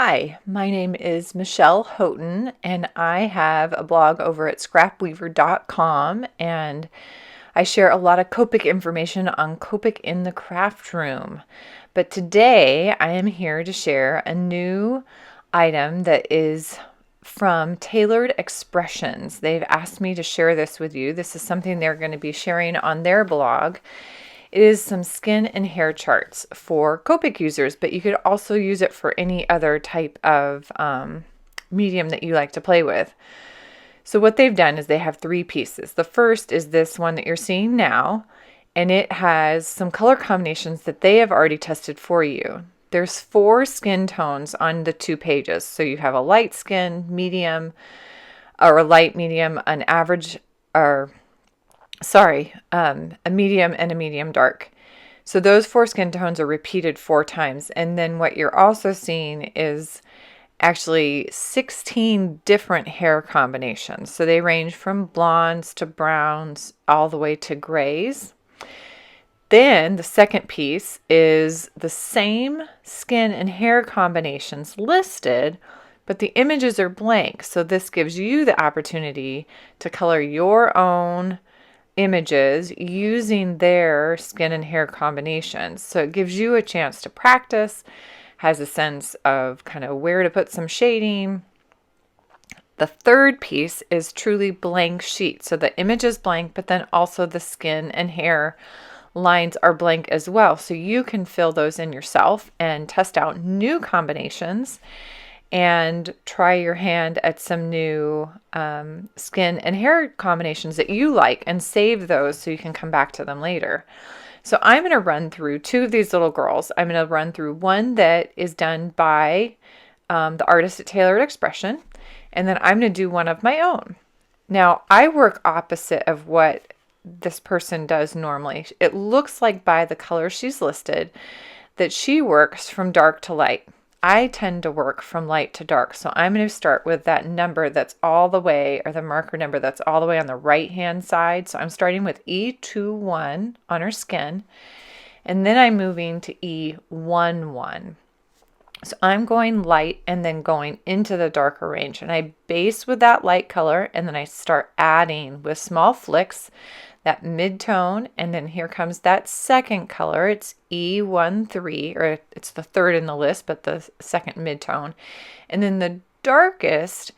Hi, my name is Michelle Houghton, and I have a blog over at scrapweaver.com, and I share a lot of Copic information on Copic in the craft room. But today I am here to share a new item that is from Tailored Expressions. They've asked me to share this with you. This is something they're going to be sharing on their blog. It is some skin and hair charts for Copic users, but you could also use it for any other type of medium that you like to play with. So what they've done is they have three pieces. The first is this one that you're seeing now, and it has some color combinations that they have already tested for you. There's 4 skin tones on the 2 pages. So you have a light skin, medium, or a light medium, an average, or a medium and a medium dark. So those 4 skin tones are repeated 4 times. And then what you're also seeing is actually 16 different hair combinations. So they range from blondes to browns all the way to grays. Then the second piece is the same skin and hair combinations listed, but the images are blank. So this gives you the opportunity to color your own images using their skin and hair combinations. So it gives you a chance to practice, has a sense of kind of where to put some shading. The third piece is truly blank sheet. So the image is blank, but then also the skin and hair lines are blank as well. So you can fill those in yourself and test out new combinations and try your hand at some new skin and hair combinations that you like and save those so you can come back to them later. So I'm going to run through 2 of these little girls. I'm going to run through one that is done by the artist at Tailored Expression, and then I'm going to do one of my own. Now, I work opposite of what this person does normally. It looks like by the color she's listed that she works from dark to light. I tend to work from light to dark. So I'm going to start with that number that's all the way, or the marker number that's all the way on the right hand side. So I'm starting with E21 on her skin, and then I'm moving to E11. So I'm going light and then going into the darker range, and I base with that light color, and then I start adding with small flicks that mid-tone, and then here comes that second color. It's E13, or it's the third in the list, but the second mid-tone. And then the darkest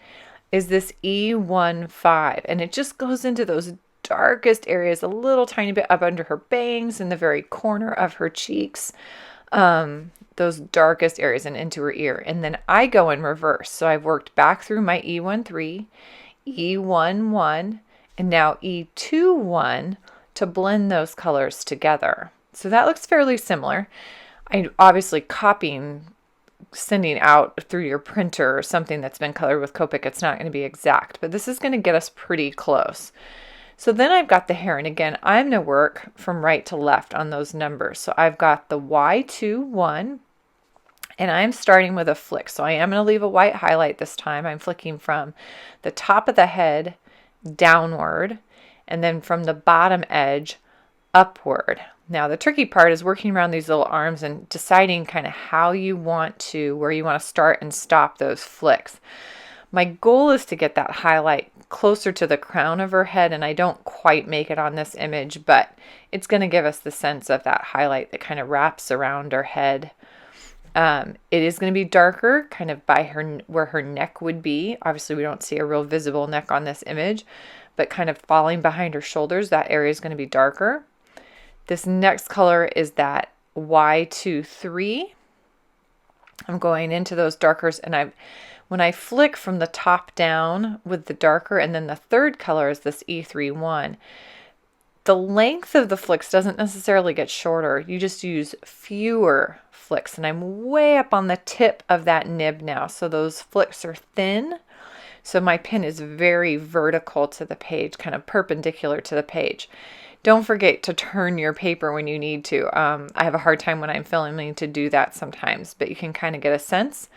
is this E15, and it just goes into those darkest areas, a little tiny bit up under her bangs, in the very corner of her cheeks, those darkest areas, and into her ear. And then I go in reverse. So I've worked back through my E13, E11, and now E21 to blend those colors together. So that looks fairly similar. I obviously copying, sending out through your printer or something that's been colored with Copic, it's not going to be exact, but this is going to get us pretty close. So then I've got the hair, and again, I'm going to work from right to left on those numbers. So I've got the Y21, and I'm starting with a flick. So I am going to leave a white highlight this time. I'm flicking from the top of the head downward, and then from the bottom edge upward. Now the tricky part is working around these little arms and deciding kind of how you want to, where you want to start and stop those flicks. My goal is to get that highlight closer to the crown of her head, and I don't quite make it on this image, but it's going to give us the sense of that highlight that kind of wraps around her head. It is going to be darker, kind of by her, where her neck would be. Obviously, we don't see a real visible neck on this image, but kind of falling behind her shoulders, that area is going to be darker. This next color is that Y23. I'm going into those darkers, and when I flick from the top down with the darker, and then the third color is this E31. The length of the flicks doesn't necessarily get shorter. You just use fewer flicks, and I'm way up on the tip of that nib now. So those flicks are thin. So my pen is very vertical to the page, kind of perpendicular to the page. Don't forget to turn your paper when you need to. I have a hard time when I'm filming to do that sometimes, but you can kind of get a sense.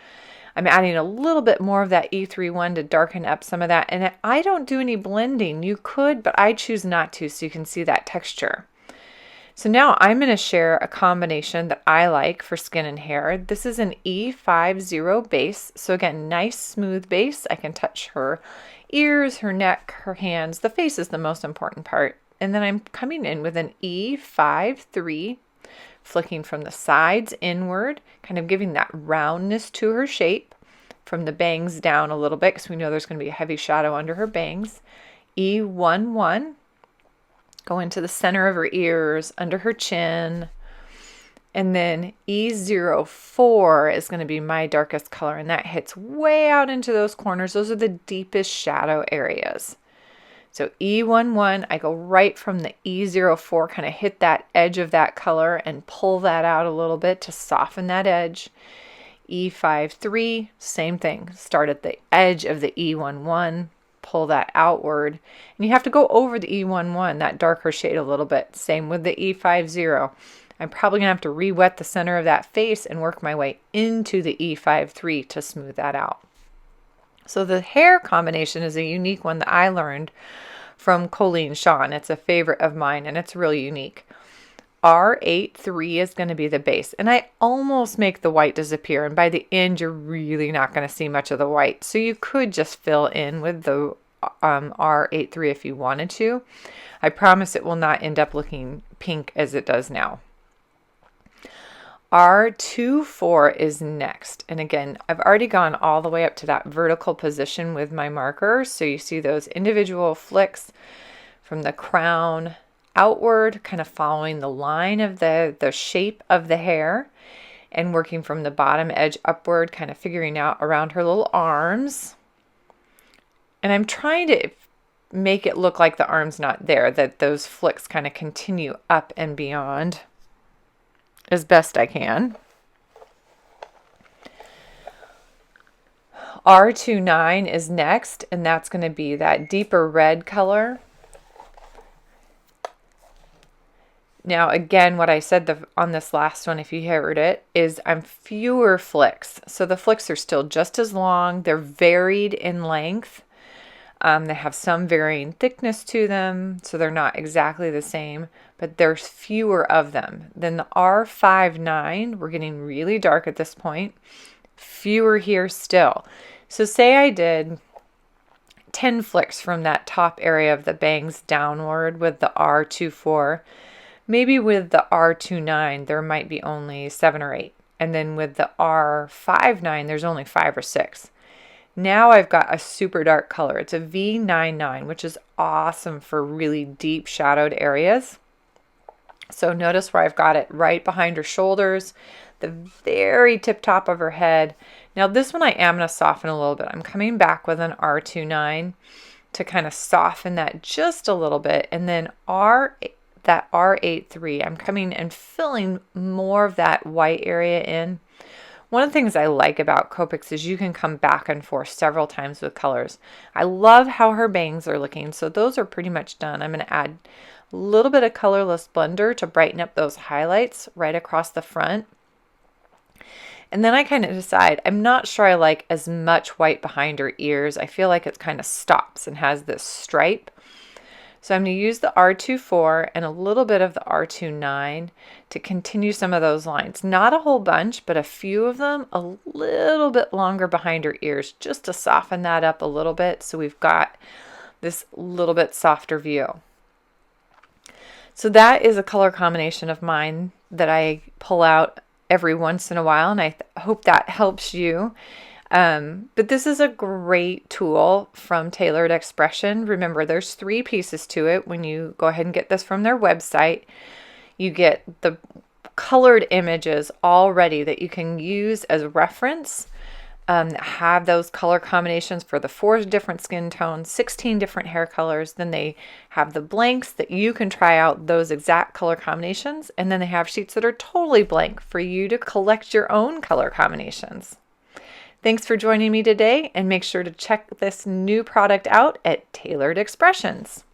I'm adding a little bit more of that E31 to darken up some of that. And I don't do any blending. You could, but I choose not to, so you can see that texture. So now I'm going to share a combination that I like for skin and hair. This is an E50 base. So again, nice smooth base. I can touch her ears, her neck, her hands. The face is the most important part. And then I'm coming in with an E53, flicking from the sides inward, kind of giving that roundness to her shape. From the bangs down a little bit, because we know there's going to be a heavy shadow under her bangs. E11. Go into the center of her ears, under her chin. And then E04 is going to be my darkest color, and that hits way out into those corners. Those are the deepest shadow areas. So E11, I go right from the E04, kind of hit that edge of that color and pull that out a little bit to soften that edge. E53, same thing. Start at the edge of the E11. Pull that outward, and you have to go over the E11, that darker shade, a little bit. Same with the E50. I'm probably gonna have to re-wet the center of that face and work my way into the E53 to smooth that out. So the hair combination is a unique one that I learned from Colleen Shawn. It's a favorite of mine, and it's really unique. R83 is going to be the base, and I almost make the white disappear, and by the end you're really not going to see much of the white, so you could just fill in with the R83 if you wanted to. I promise it will not end up looking pink as it does now. R24 is next, and again, I've already gone all the way up to that vertical position with my marker, so you see those individual flicks from the crown outward, kind of following the line of the shape of the hair, and working from the bottom edge upward, kind of figuring out around her little arms. And I'm trying to make it look like the arm's not there, that those flicks kind of continue up and beyond as best I can. R29 is next, and that's going to be that deeper red color. Now, again, what I said on this last one, if you heard it, is I'm fewer flicks. So the flicks are still just as long. They're varied in length. They have some varying thickness to them, so they're not exactly the same, but there's fewer of them. Then the R59, we're getting really dark at this point. Fewer here still. So say I did 10 flicks from that top area of the bangs downward with the R24. Maybe with the R29, there might be only 7 or 8. And then with the R59, there's only 5 or 6. Now I've got a super dark color. It's a V99, which is awesome for really deep shadowed areas. So notice where I've got it right behind her shoulders, the very tip top of her head. Now this one I am going to soften a little bit. I'm coming back with an R29 to kind of soften that just a little bit. And then that R83, I'm coming and filling more of that white area in. One of the things I like about Copics is you can come back and forth several times with colors. I love how her bangs are looking, so those are pretty much done. I'm going to add a little bit of colorless blender to brighten up those highlights right across the front. And then I kind of decide, I'm not sure I like as much white behind her ears. I feel like it kind of stops and has this stripe. So I'm going to use the R24 and a little bit of the R29 to continue some of those lines. Not a whole bunch, but a few of them a little bit longer behind her ears, just to soften that up a little bit so we've got this little bit softer view. So that is a color combination of mine that I pull out every once in a while, and I hope that helps you. But this is a great tool from Tailored Expression. Remember, there's 3 pieces to it. When you go ahead and get this from their website, you get the colored images already that you can use as reference, that have those color combinations for the 4 different skin tones, 16 different hair colors. Then they have the blanks that you can try out those exact color combinations. And then they have sheets that are totally blank for you to collect your own color combinations. Thanks for joining me today, and make sure to check this new product out at Tailored Expressions.